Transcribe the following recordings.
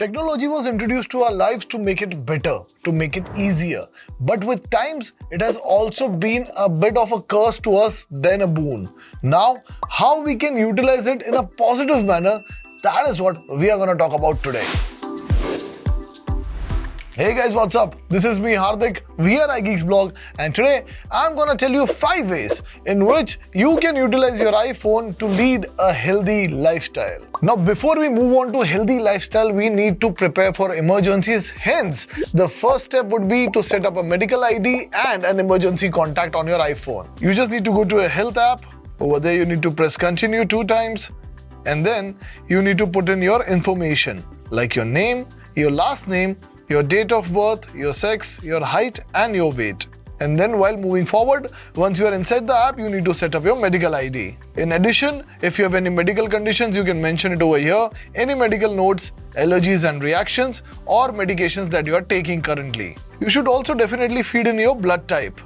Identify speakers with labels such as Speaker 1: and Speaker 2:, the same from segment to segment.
Speaker 1: Technology was introduced to our lives to make it better, to make it easier. But with times, it has also been a bit of a curse to us than a boon. Now, how we can utilize it in a positive manner, that is what we are going to talk about today. Hey guys, what's up? This is me Hardik, we are iGeeks blog, and today I'm gonna tell you 5 ways in which you can utilize your iPhone to lead a healthy lifestyle. Now before we move on to healthy lifestyle, we need to prepare for emergencies. Hence, the first step would be to set up a medical ID and an emergency contact on your iPhone. You just need to go to a health app. Over there you need to press continue 2 times, and then you need to put in your information like your name, your last name, your date of birth, your sex, your height and your weight. And then while moving forward, once you are inside the app, you need to set up your medical ID. In addition, if you have any medical conditions, you can mention it over here, any medical notes, allergies and reactions, or medications that you are taking currently. You should also definitely feed in your blood type.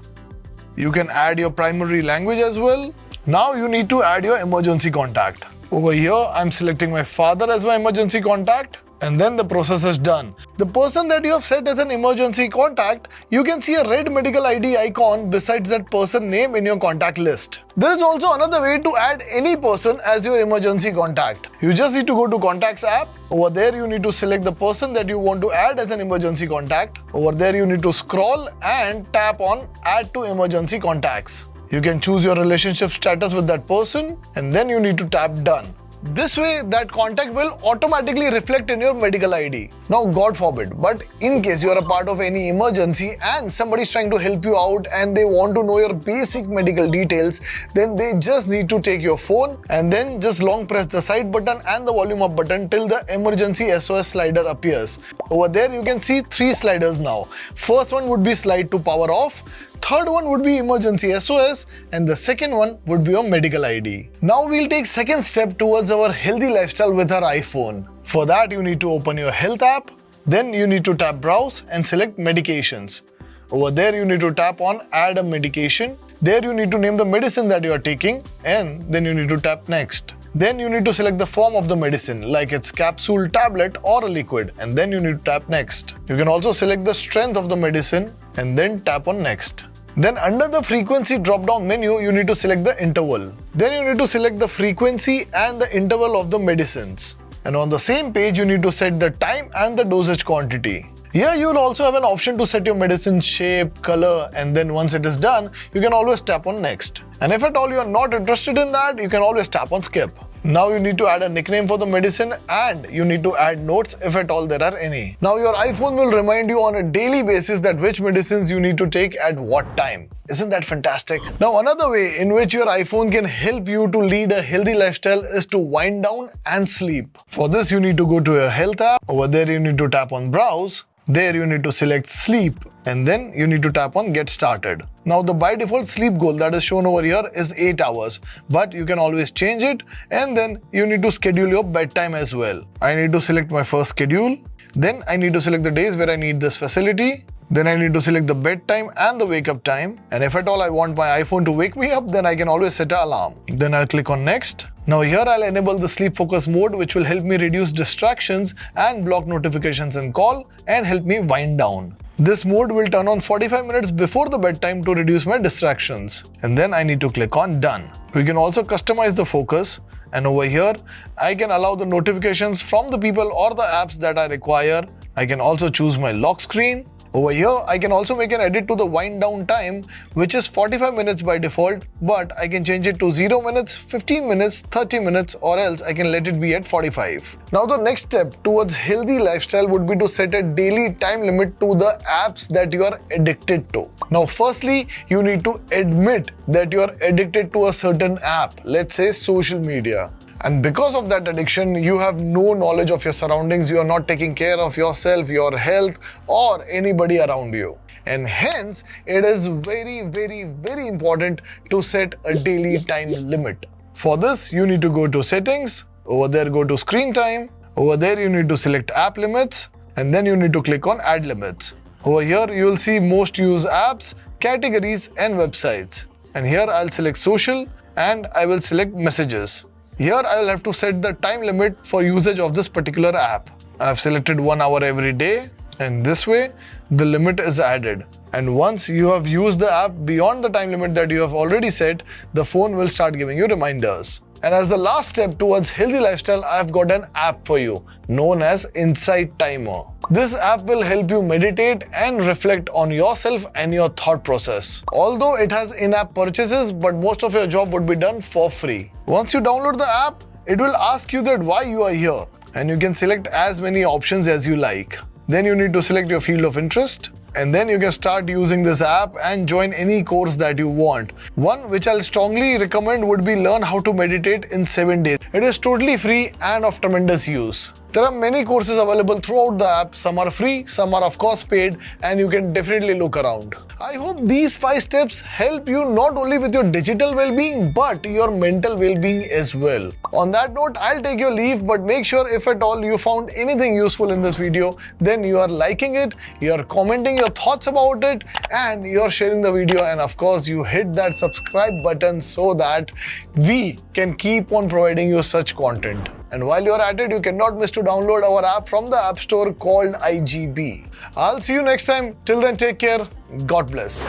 Speaker 1: You can add your primary language as well. Now you need to add your emergency contact. Over here, I'm selecting my father as my emergency contact. And then the process is done. The person that you have set as an emergency contact, you can see a red medical ID icon besides that person name in your contact list. There is also another way to add any person as your emergency contact. You just need to go to Contacts app. Over there you need to select the person that you want to add as an emergency contact. Over there you need to scroll and tap on Add to Emergency Contacts. You can choose your relationship status with that person and then you need to tap Done. This way, that contact will automatically reflect in your medical ID. Now, God forbid, but in case you are a part of any emergency and somebody is trying to help you out and they want to know your basic medical details, then they just need to take your phone and then just long press the side button and the volume up button till the emergency SOS slider appears. Over there, you can see 3 sliders now. First one would be slide to power off. Third one would be emergency SOS, and the second one would be your medical ID. Now we'll take second step towards our healthy lifestyle with our iPhone. For that you need to open your health app, then you need to tap browse and select medications. Over there you need to tap on add a medication. There you need to name the medicine that you are taking and then you need to tap next. Then you need to select the form of the medicine, like it's capsule, tablet or a liquid, and then you need to tap next. You can also select the strength of the medicine and then tap on next. Then under the frequency drop-down menu, you need to select the interval. Then you need to select the frequency and the interval of the medicines. And on the same page, you need to set the time and the dosage quantity. Here you will also have an option to set your medicine shape, color, and then once it is done, you can always tap on next. And if at all you are not interested in that, you can always tap on skip. Now you need to add a nickname for the medicine and you need to add notes if at all there are any. Now your iPhone will remind you on a daily basis that which medicines you need to take at what time. Isn't that fantastic? Now another way in which your iPhone can help you to lead a healthy lifestyle is to wind down and sleep. For this you need to go to your health app. Over there you need to tap on browse. There you need to select sleep and then you need to tap on get started. Now the by default sleep goal that is shown over here is 8 hours, but you can always change it and then you need to schedule your bedtime as well. I need to select my first schedule. Then I need to select the days where I need this facility. Then I need to select the bedtime and the wake up time. And if at all I want my iPhone to wake me up, then I can always set an alarm. Then I'll click on next. Now here I'll enable the sleep focus mode, which will help me reduce distractions and block notifications in call and help me wind down. This mode will turn on 45 minutes before the bedtime to reduce my distractions. And then I need to click on done. We can also customize the focus. And over here, I can allow the notifications from the people or the apps that I require. I can also choose my lock screen. Over here, I can also make an edit to the wind down time, which is 45 minutes by default, but I can change it to 0 minutes, 15 minutes, 30 minutes, or else I can let it be at 45. Now the next step towards healthy lifestyle would be to set a daily time limit to the apps that you are addicted to. Now firstly, you need to admit that you are addicted to a certain app, let's say social media. And because of that addiction, you have no knowledge of your surroundings, you are not taking care of yourself, your health, or anybody around you. And hence, it is very important to set a daily time limit. For this, you need to go to settings, over there go to screen time, over there you need to select app limits, and then you need to click on add limits. Over here, you will see most used apps, categories, and websites. And here I'll select social and I will select messages. Here I will have to set the time limit for usage of this particular app. I've selected 1 hour every day, and this way the limit is added. And once you have used the app beyond the time limit that you have already set, the phone will start giving you reminders. And as the last step towards healthy lifestyle, I've got an app for you known as Insight Timer. This app will help you meditate and reflect on yourself and your thought process. Although it has in-app purchases, but most of your job would be done for free. Once you download the app, it will ask you that why you are here, and you can select as many options as you like. Then you need to select your field of interest, and then you can start using this app and join any course that you want. One which I'll strongly recommend would be Learn How to Meditate in 7 days. It is totally free and of tremendous use. There are many courses available throughout the app. Some are free, some are of course paid, and you can definitely look around. I hope these 5 steps help you not only with your digital well-being but your mental well-being as well. On that note, I'll take your leave, but make sure if at all you found anything useful in this video, then you are liking it, you are commenting your thoughts about it, and you are sharing the video, and of course you hit that subscribe button so that we can keep on providing you such content. And while you're at it, you cannot miss to download our app from the App Store called IGB. I'll see you next time. Till then, take care. God bless.